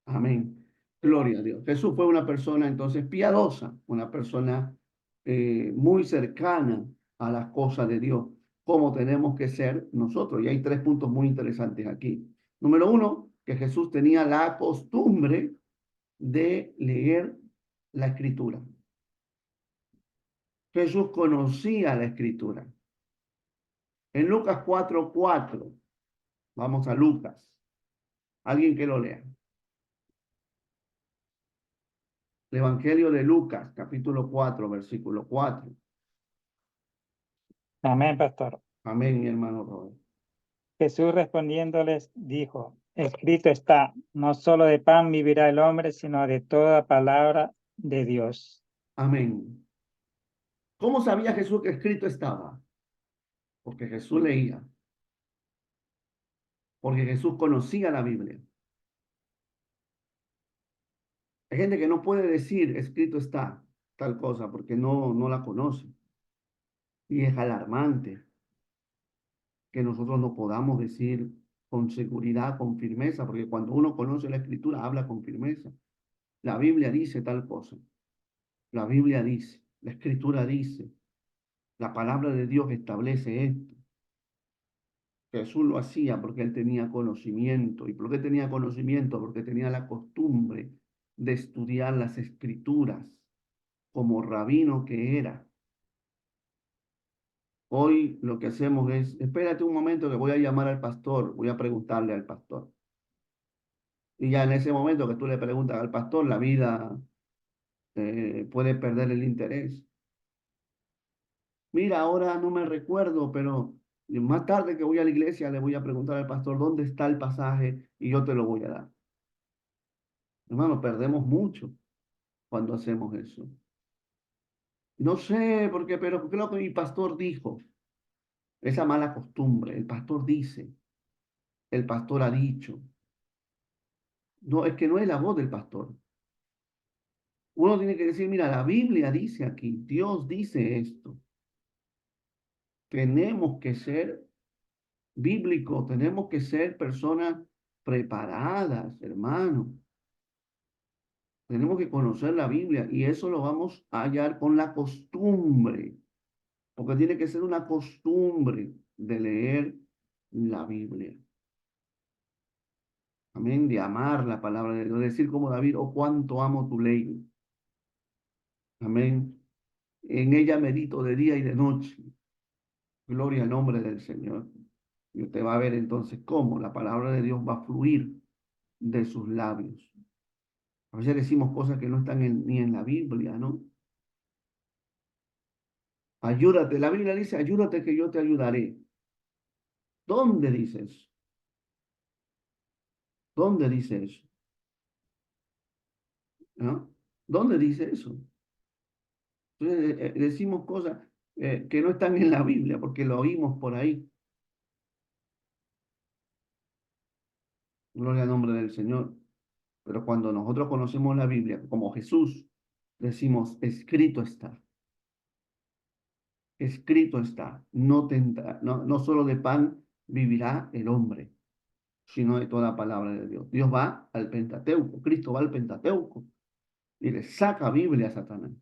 Amén. Gloria a Dios. Jesús fue una persona entonces piadosa, una persona muy cercana a las cosas de Dios, como tenemos que ser nosotros. Y hay 3 puntos muy interesantes aquí. Número 1, que Jesús tenía la costumbre de leer la escritura. Jesús conocía la escritura. En Lucas 4:4, vamos a Lucas. Alguien que lo lea. El Evangelio de Lucas, capítulo 4, versículo 4. Amén, pastor. Amén, mi hermano Robert. Jesús respondiéndoles dijo, escrito está, no solo de pan vivirá el hombre, sino de toda palabra de Dios. Amén. ¿Cómo sabía Jesús que escrito estaba? Porque Jesús leía. Porque Jesús conocía la Biblia. Hay gente que no puede decir escrito está tal cosa porque no la conoce. Y es alarmante que nosotros no podamos decir con seguridad, con firmeza, porque cuando uno conoce la escritura habla con firmeza. La Biblia dice tal cosa. La Biblia dice, la escritura dice, la palabra de Dios establece esto. Jesús lo hacía porque él tenía conocimiento. ¿Y por qué tenía conocimiento? Porque tenía la costumbre de estudiar las escrituras como rabino que era. Hoy lo que hacemos es, espérate un momento que voy a llamar al pastor, voy a preguntarle al pastor. Y ya en ese momento que tú le preguntas al pastor, la vida puede perder el interés. Mira, ahora no me recuerdo, pero más tarde que voy a la iglesia le voy a preguntar al pastor dónde está el pasaje y yo te lo voy a dar. Hermano, perdemos mucho cuando hacemos eso. No sé por qué, pero ¿qué es lo que mi pastor dijo? Esa mala costumbre. El pastor dice, el pastor ha dicho. No, es que no es la voz del pastor. Uno tiene que decir, mira, la Biblia dice aquí, Dios dice esto. Tenemos que ser bíblicos, tenemos que ser personas preparadas, hermano. Tenemos que conocer la Biblia y eso lo vamos a hallar con la costumbre, porque tiene que ser una costumbre de leer la Biblia. Amén, de amar la palabra de Dios, decir como David, oh, cuánto amo tu ley. Amén. En ella medito de día y de noche. Gloria al nombre del Señor. Y usted va a ver entonces cómo la palabra de Dios va a fluir de sus labios. A veces decimos cosas que no están ni en la Biblia, ¿no? Ayúdate, la Biblia dice, ayúdate que yo te ayudaré. ¿Dónde dice eso? ¿Dónde dice eso? ¿No? ¿Dónde dice eso? Entonces decimos cosas que no están en la Biblia porque lo oímos por ahí. Gloria al nombre del Señor. Pero cuando nosotros conocemos la Biblia como Jesús, decimos, escrito está. Escrito está. No solo de pan vivirá el hombre, sino de toda palabra de Dios. Dios va al Pentateuco, Cristo va al Pentateuco y le saca Biblia a Satanás.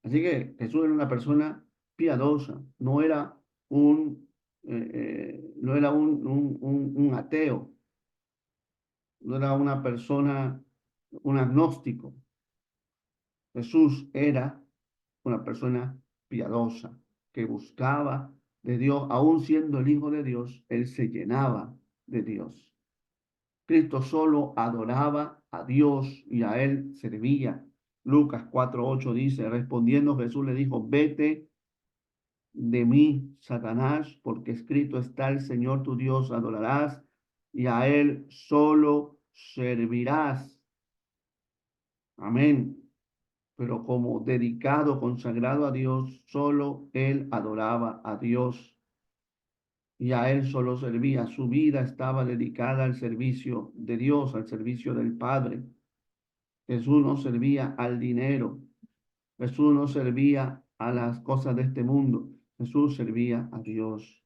Así que Jesús era una persona piadosa, no era un ateo, no era una persona, un agnóstico. Jesús era una persona piadosa que buscaba de Dios, aún siendo el Hijo de Dios, él se llenaba de Dios. Cristo solo adoraba a Dios y a él servía. Lucas 4:8 dice, respondiendo Jesús le dijo, vete de mí, Satanás, porque escrito está el Señor tu Dios, adorarás y a él solo servirás. Amén. Pero como dedicado, consagrado a Dios, solo él adoraba a Dios y a él solo servía. Su vida estaba dedicada al servicio de Dios, al servicio del Padre. Jesús no servía al dinero. Jesús no servía a las cosas de este mundo. Jesús servía a Dios.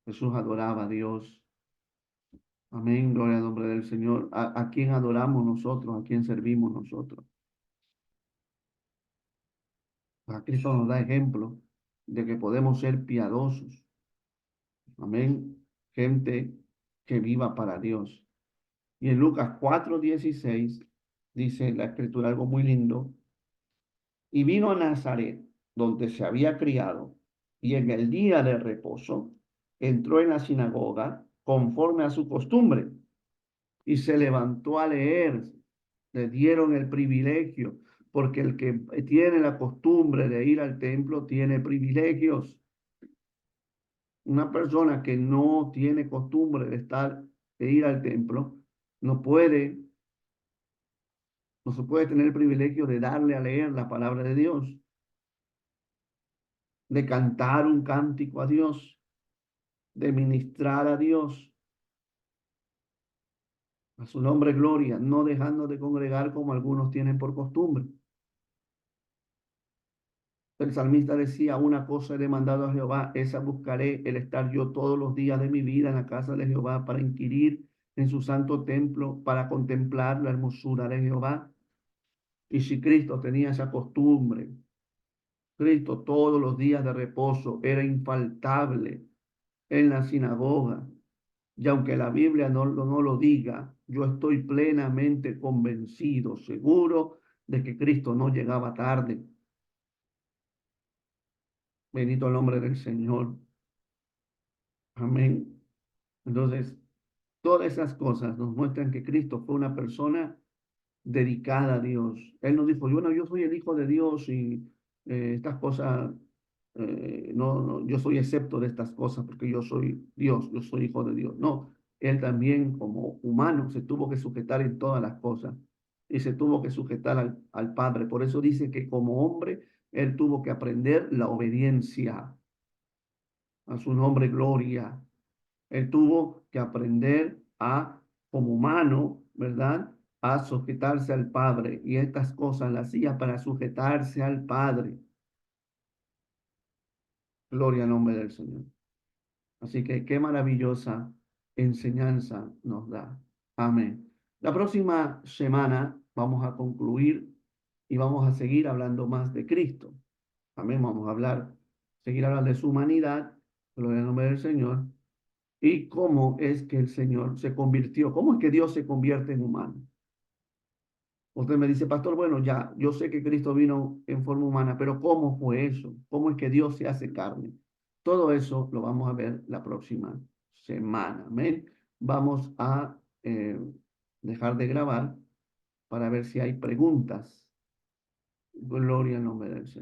Jesús adoraba a Dios. Amén, gloria al nombre del Señor. ¿A quién adoramos nosotros? ¿A quién servimos nosotros? A Cristo nos da ejemplo de que podemos ser piadosos. Amén. Gente que viva para Dios. Y en Lucas 4:16 dice la escritura algo muy lindo. Y vino a Nazaret, donde se había criado, y en el día de reposo entró en la sinagoga conforme a su costumbre y se levantó a leer. Le dieron el privilegio, porque el que tiene la costumbre de ir al templo tiene privilegios. Una persona que no tiene costumbre de ir al templo, no se puede tener el privilegio de darle a leer la palabra de Dios, de cantar un cántico a Dios, de ministrar a Dios, a su nombre gloria, no dejando de congregar como algunos tienen por costumbre. El salmista decía, una cosa he demandado a Jehová, esa buscaré, el estar yo todos los días de mi vida en la casa de Jehová para inquirir en su santo templo, para contemplar la hermosura de Jehová. Y si Cristo tenía esa costumbre, Cristo todos los días de reposo era infaltable en la sinagoga. Y aunque la Biblia no lo diga, yo estoy plenamente convencido, seguro de que Cristo no llegaba tarde. Bendito el nombre del Señor. Amén. Entonces, todas esas cosas nos muestran que Cristo fue una persona dedicada a Dios. Él nos dijo, bueno, yo soy el Hijo de Dios y estas cosas, no, yo soy excepto de estas cosas porque yo soy Dios, yo soy Hijo de Dios. No, Él también como humano se tuvo que sujetar en todas las cosas y se tuvo que sujetar al Padre. Por eso dice que como hombre, Él tuvo que aprender la obediencia a su nombre, gloria. Él tuvo que aprender como humano, ¿verdad? A sujetarse al Padre. Y estas cosas las hacía para sujetarse al Padre. Gloria al nombre del Señor. Así que qué maravillosa enseñanza nos da. Amén. La próxima semana vamos a concluir y vamos a seguir hablando más de Cristo. Amén. Vamos a seguir hablando de su humanidad. Gloria al nombre del Señor. Y cómo es que el Señor se convirtió, cómo es que Dios se convierte en humano. Usted me dice, pastor, bueno, ya, yo sé que Cristo vino en forma humana, pero ¿cómo fue eso? ¿Cómo es que Dios se hace carne? Todo eso lo vamos a ver la próxima semana. Amén. Vamos a dejar de grabar para ver si hay preguntas. Gloria al nombre del Señor.